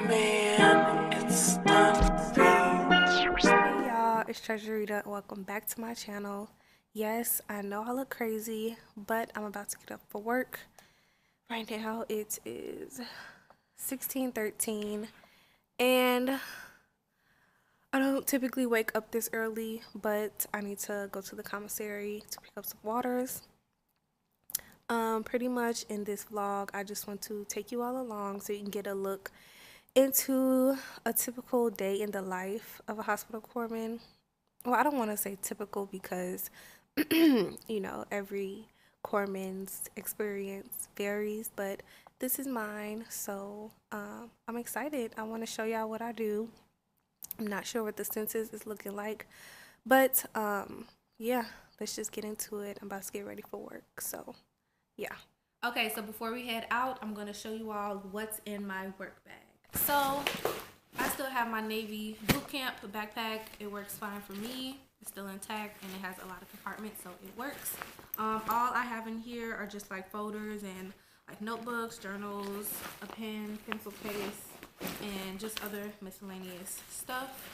Man, it's not being. Hey y'all, it's Treasurita. Welcome back to my channel. Yes, I know I look crazy, but I'm about to get up for work. Right now it is 16:13 and I don't typically wake up this early, but I need to go to the commissary to pick up some waters. Pretty much in this vlog, I just want to take you all along so you can get a look into a typical day in the life of a hospital corpsman. Well, I don't want to say typical because, every corpsman's experience varies, but this is mine. So I'm excited. I want to show y'all what I do. I'm not sure what the census is looking like, but yeah, let's just get into it. I'm about to get ready for work. So yeah. Okay, so before we head out, I'm going to show you all what's in my work bag. So I still have my Navy boot camp backpack. It works fine for me. It's still intact and it has a lot of compartments, so it works. All I have in here are just like folders and like notebooks, journals, a pen, pencil case, and just other miscellaneous stuff.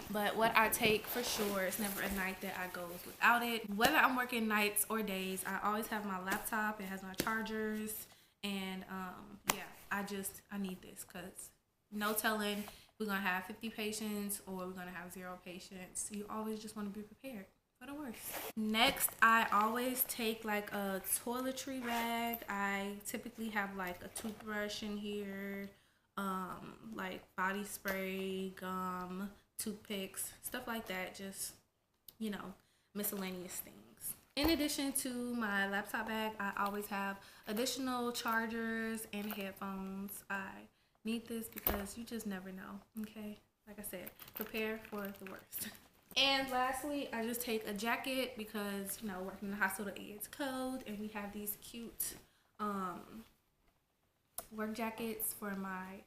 But what I take for sure, it's never a night that I goes without it. Whether I'm working nights or days, I always have my laptop. It has my chargers, and yeah, I need this because no telling we're gonna have 50 patients or we're gonna have 0 patients. You always just want to be prepared for the worst. Next, I always take like a toiletry bag. I typically have like a toothbrush in here, like body spray, gum, toothpicks, stuff like that, just, miscellaneous things. In addition to my laptop bag, I always have additional chargers and headphones. I need this because you just never know, okay? Like I said, prepare for the worst. And lastly, I just take a jacket because, working in the hospital, it gets cold, and we have these cute work jackets for my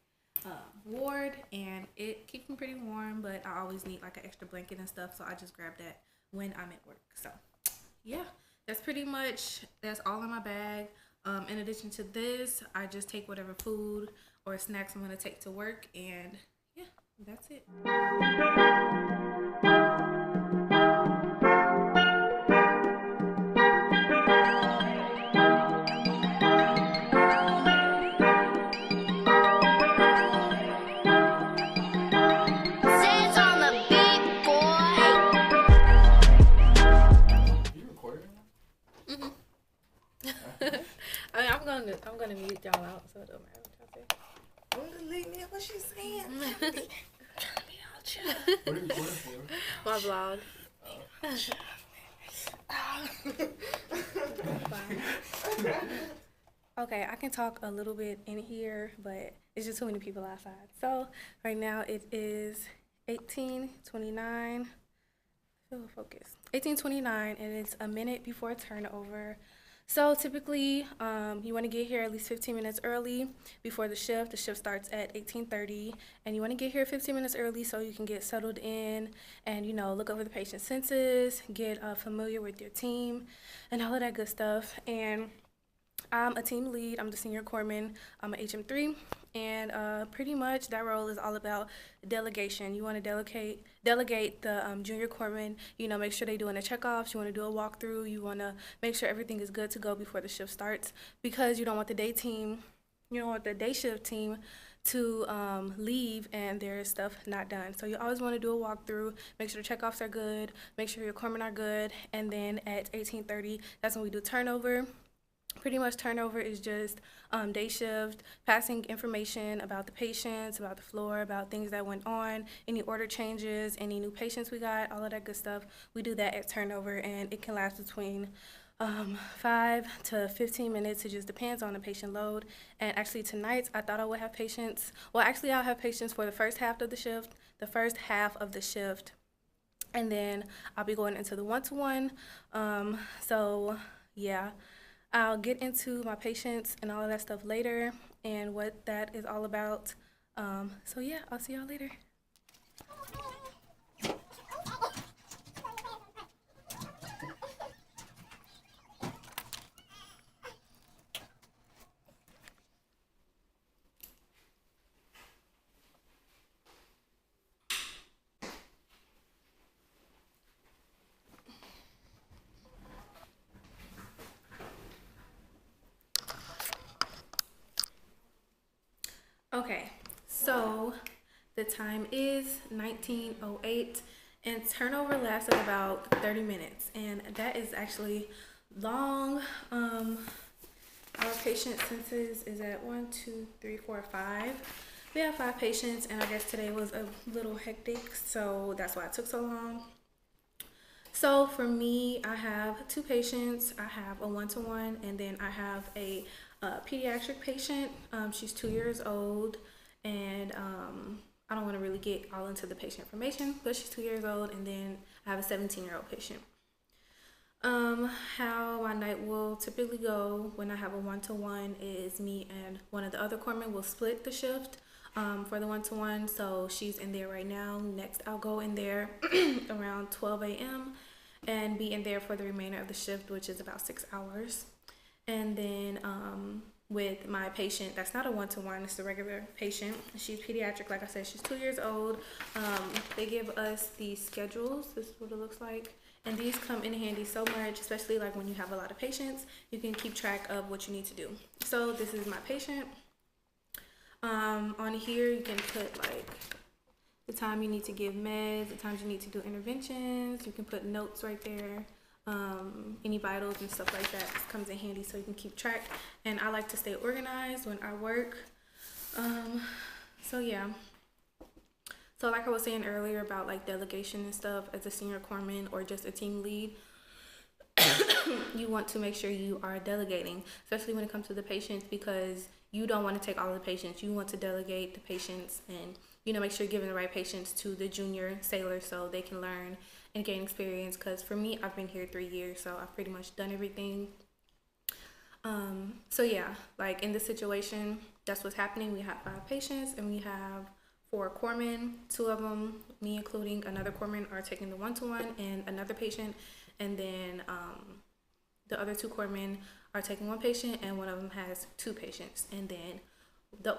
ward, and it keeps me pretty warm, but I always need like an extra blanket and stuff, so I just grab that when I'm at work. So yeah, that's all in my bag. In addition to this, I just take whatever food or snacks I'm gonna take to work, and yeah, that's it. Says on the beat, boy. You recording right now? I mean, I'm gonna mute y'all out, so it don't matter what y'all say. Don't delete me. What she saying? What are you recording for? My vlog. Okay, I can talk a little bit in here, but it's just too many people outside. So right now it is 18:29. Focus. 18:29, and it's a minute before turnover. So typically, you want to get here at least 15 minutes early before the shift. The shift starts at 18:30, and you want to get here 15 minutes early so you can get settled in and, look over the patient census, get familiar with your team, and all of that good stuff. And I'm a team lead. I'm the senior corpsman. I'm an HM3, and pretty much that role is all about delegation. You want to delegate the junior corpsman. Make sure they're doing the checkoffs. You want to do a walkthrough. You want to make sure everything is good to go before the shift starts, because you don't want the day shift team to leave and their stuff not done. So you always want to do a walkthrough, make sure the checkoffs are good, make sure your corpsmen are good, and then at 18:30, that's when we do turnover. Pretty much turnover is just day shift, passing information about the patients, about the floor, about things that went on, any order changes, any new patients we got, all of that good stuff. We do that at turnover, and it can last between 5 to 15 minutes. It just depends on the patient load. And actually tonight, I thought I would have patients. Well, actually, I'll have patients for the first half of the shift, and then I'll be going into the one-to-one. So yeah. I'll get into my patients and all of that stuff later and what that is all about. So yeah, I'll see y'all later. Okay, so the time is 19:08 and turnover lasted about 30 minutes, and that is actually long. Our patient census is at 1, 2, 3, 4, 5. We have 5 patients, and I guess today was a little hectic, so that's why it took so long. So for me, I have 2 patients. I have a one-to-one, and then I have a pediatric patient. She's 2 years old, and I don't want to really get all into the patient information, but she's 2 years old, and then I have a 17-year-old patient. How my night will typically go when I have a one-to-one is me and one of the other corpsmen will split the shift for the one-to-one. So she's in there right now. Next, I'll go in there around 12 a.m. and be in there for the remainder of the shift, which is about 6 hours. And then with my patient, that's not a one-to-one, it's a regular patient. She's pediatric, like I said, she's 2 years old. They give us these schedules. This is what it looks like. And these come in handy so much, especially like when you have a lot of patients, you can keep track of what you need to do. So this is my patient. On here, you can put like the time you need to give meds, the times you need to do interventions. You can put notes right there. Any vitals and stuff like that comes in handy so you can keep track. And I like to stay organized when I work. So yeah. So like I was saying earlier about like delegation and stuff, as a senior corpsman or just a team lead, you want to make sure you are delegating, especially when it comes to the patients, because you don't want to take all of the patients. You want to delegate the patients and, you know, make sure you're giving the right patients to the junior sailors so they can learn and gain experience. Because for me, I've been here 3 years, so I've pretty much done everything. So yeah, like in this situation, that's what's happening. We have 5 patients and we have 4 corpsmen. 2 of them, me including another corpsman, are taking the one-to-one and another patient. And then the other 2 corpsmen are taking 1 patient, and one of them has 2 patients. And then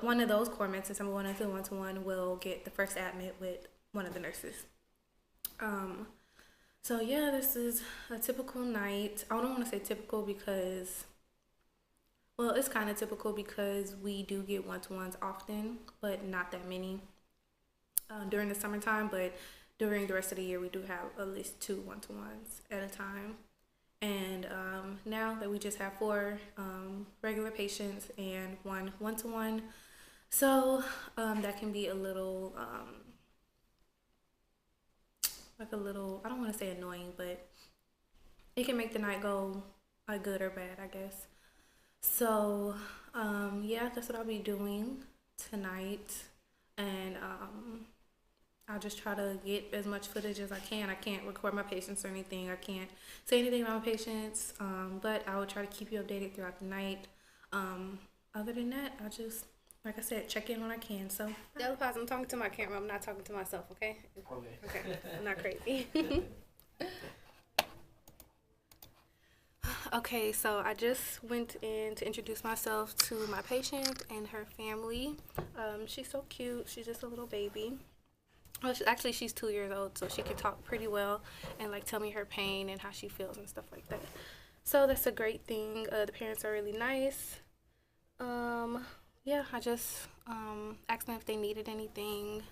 one of those corpsmen, since I'm going into the one-to-one, will get the first admit with one of the nurses. So yeah, this is a typical night. I don't want to say typical because, well, it's kind of typical because we do get one-to-ones often, but not that many during the summertime. But during the rest of the year, we do have at least 2 one-to-ones at a time. And now that we just have 4 regular patients and 1 one-to-one, so that can be a little, I don't want to say annoying, but it can make the night go good or bad, I guess. So yeah, that's what I'll be doing tonight. And I'll just try to get as much footage as I can. I can't record my patients or anything. I can't say anything about my patients, but I will try to keep you updated throughout the night. Other than that, I'll just, like I said, check in when I can. So, Della Paz, I'm talking to my camera. I'm not talking to myself, okay? Okay. I'm not crazy. Okay, so I just went in to introduce myself to my patient and her family. She's so cute. She's just a little baby. Well, she's 2 years old, so she can talk pretty well and like tell me her pain and how she feels and stuff like that. So that's a great thing. The parents are really nice. Yeah, I just asked them if they needed anything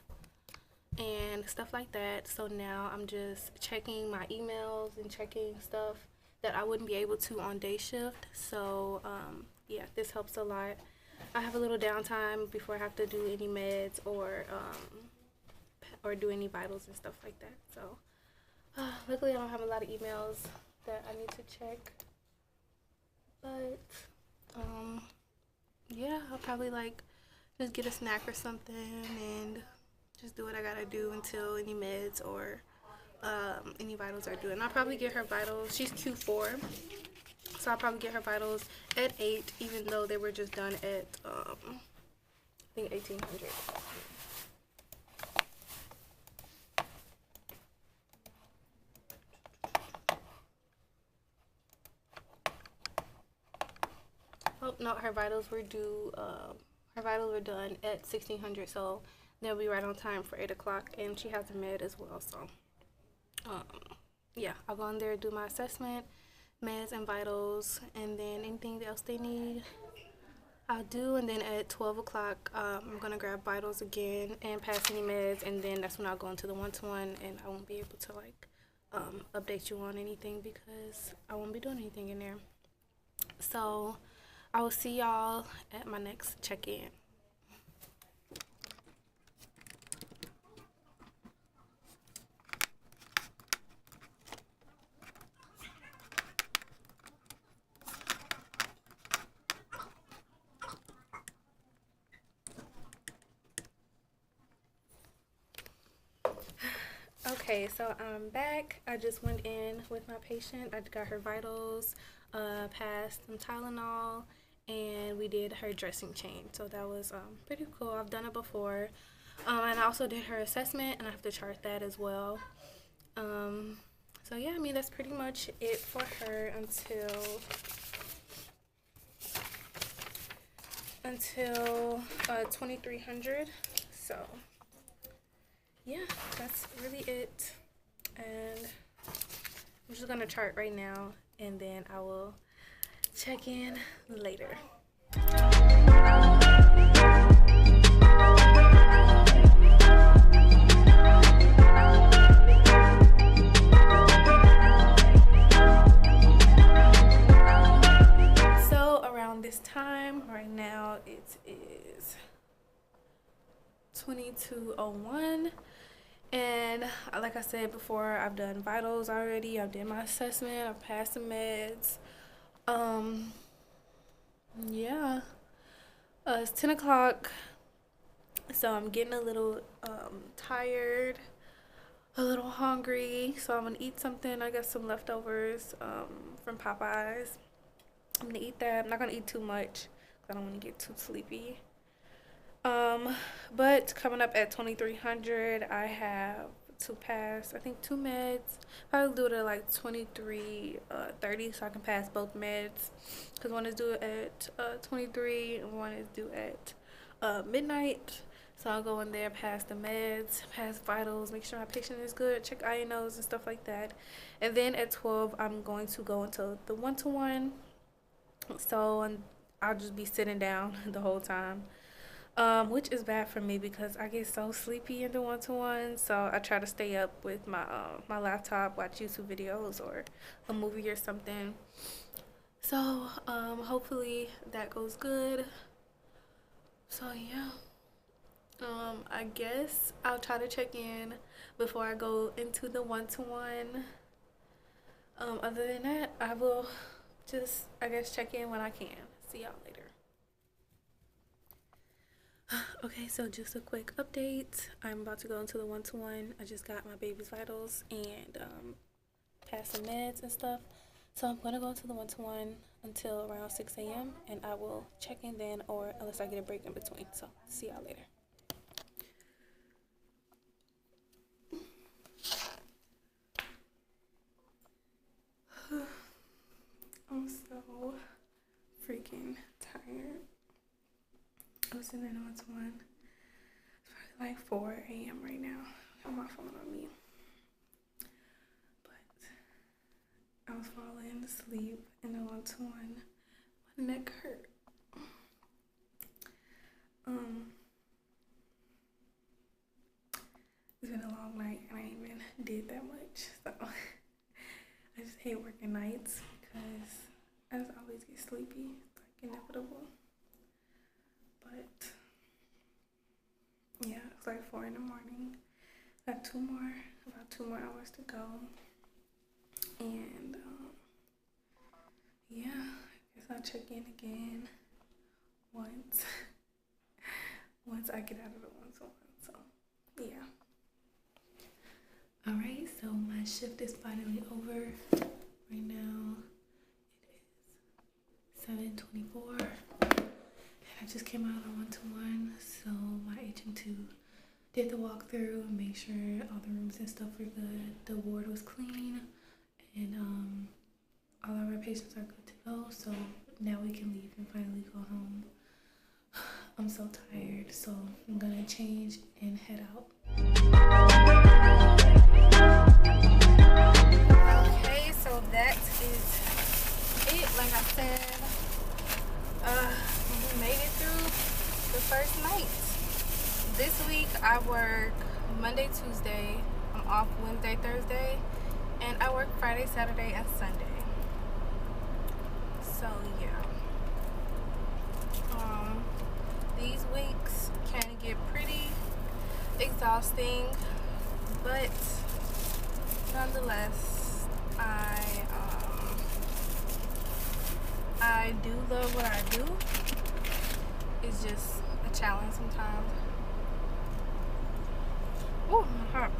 and stuff like that. So now I'm just checking my emails and checking stuff that I wouldn't be able to on day shift. So yeah, this helps a lot. I have a little downtime before I have to do any meds or do any vitals and stuff like that. So luckily I don't have a lot of emails that I need to check. But yeah, I'll probably like just get a snack or something and just do what I gotta do until any meds or any vitals are due. And I'll probably get her vitals. She's Q4, so I'll probably get her vitals at 8, even though they were just done at I think 1800. Oh no, her vitals were due. Her vitals were done at 1600, so they'll be right on time for 8 o'clock. And she has a med as well, so yeah, I'll go in there, do my assessment, meds and vitals, and then anything else they need, I'll do, and then at 12 o'clock, I'm gonna grab vitals again and pass any meds, and then that's when I'll go into the one-to-one, and I won't be able to like update you on anything because I won't be doing anything in there. So I will see y'all at my next check-in. Okay, so I'm back. I just went in with my patient. I got her vitals, passed some Tylenol, and we did her dressing change. So that was pretty cool. I've done it before. And I also did her assessment, and I have to chart that as well. So yeah, I mean, that's pretty much it for her until 2300. So yeah, that's really it, and I'm just gonna chart right now, and then I will check in later. So around this time right now, it is 22:01. And like I said before, I've done vitals already. I've done my assessment. I've passed the meds. Yeah. It's 10 o'clock. So I'm getting a little tired, a little hungry. So I'm gonna eat something. I got some leftovers from Popeyes. I'm gonna eat that. I'm not gonna eat too much because I don't want to get too sleepy. But coming up at 2300, I have to pass, I think, 2 meds. Probably do it at like 23:30 so I can pass both meds, because one is due at 23 and one is due at midnight. So I'll go in there, pass the meds, pass vitals, make sure my patient is good, check INOs and stuff like that. And then at 12, I'm going to go into the one-to-one. So I'll just be sitting down the whole time. Which is bad for me because I get so sleepy in the one-to-one. So I try to stay up with my my laptop, watch YouTube videos or a movie or something. So hopefully that goes good. So yeah, I guess I'll try to check in before I go into the one-to-one. Other than that, I will just, I guess, check in when I can. See y'all later. Okay, so just a quick update. I'm about to go into the one-to-one. I just got my baby's vitals and passed some meds and stuff. So I'm going to go into the one-to-one until around 6 a.m. and I will check in then, or unless I get a break in between. So see y'all later. I'm so freaking tired. I was in the one-to-one. It's probably like 4 a.m. right now. I have my phone on me. But I was falling asleep in the one-to-one. My neck hurt. It's been a long night and I ain't even did that much. So I just hate working nights because I just always get sleepy. It's like inevitable. But yeah, it's like 4 in the morning. Got about two more hours to go. And yeah, I guess I'll check in again once I get out of the one-to-one. So yeah. Alright, so my shift is finally over. Right now it is 7:24. I just came out on one-to-one, so my HM2 did the walkthrough and make sure all the rooms and stuff were good. The ward was clean, and all of our patients are good to go. So now we can leave and finally go home. I'm so tired, so I'm gonna change and head out. Okay, so that is it. Like I said, made it through the first night. This week I work Monday, Tuesday. I'm off Wednesday, Thursday, and I work Friday, Saturday, and Sunday. So yeah. These weeks can get pretty exhausting, but nonetheless, I do love what I do. It's just a challenge sometimes. Ooh, my heart.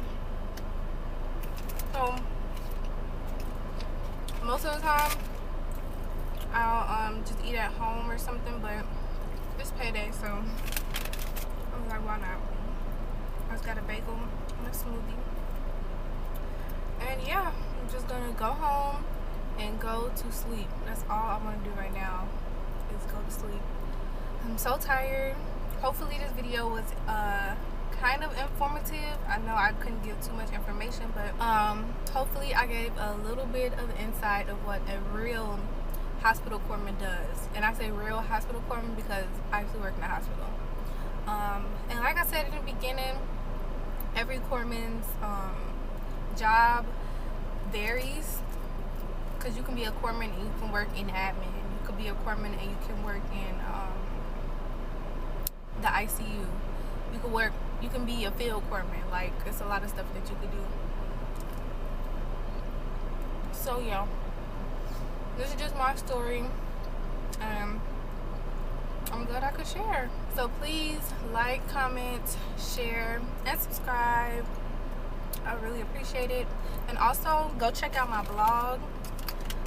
So most of the time I'll just eat at home or something, but it's payday, so I was like, why not? I just got a bagel and a smoothie. And yeah, I'm just gonna go home and go to sleep. That's all I want to do right now, is go to sleep. I'm so tired. Hopefully this video was kind of informative. I know I couldn't give too much information, but hopefully I gave a little bit of insight of what a real hospital corpsman does. And I say real hospital corpsman because I actually work in a hospital. And like I said in the beginning, every corpsman's job varies, because you can be a corpsman and you can work in admin. You could be a corpsman and you can work in the ICU. You can be a field corpsman. Like, it's a lot of stuff that you could do. So yeah, this is just my story, and I'm glad I could share. So please like, comment, share, and subscribe. I really appreciate it. And also go check out my blog.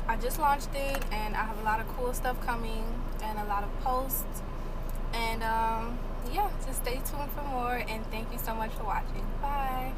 I just launched it, and I have a lot of cool stuff coming and a lot of posts. And yeah, just stay tuned for more, and thank you so much for watching. Bye.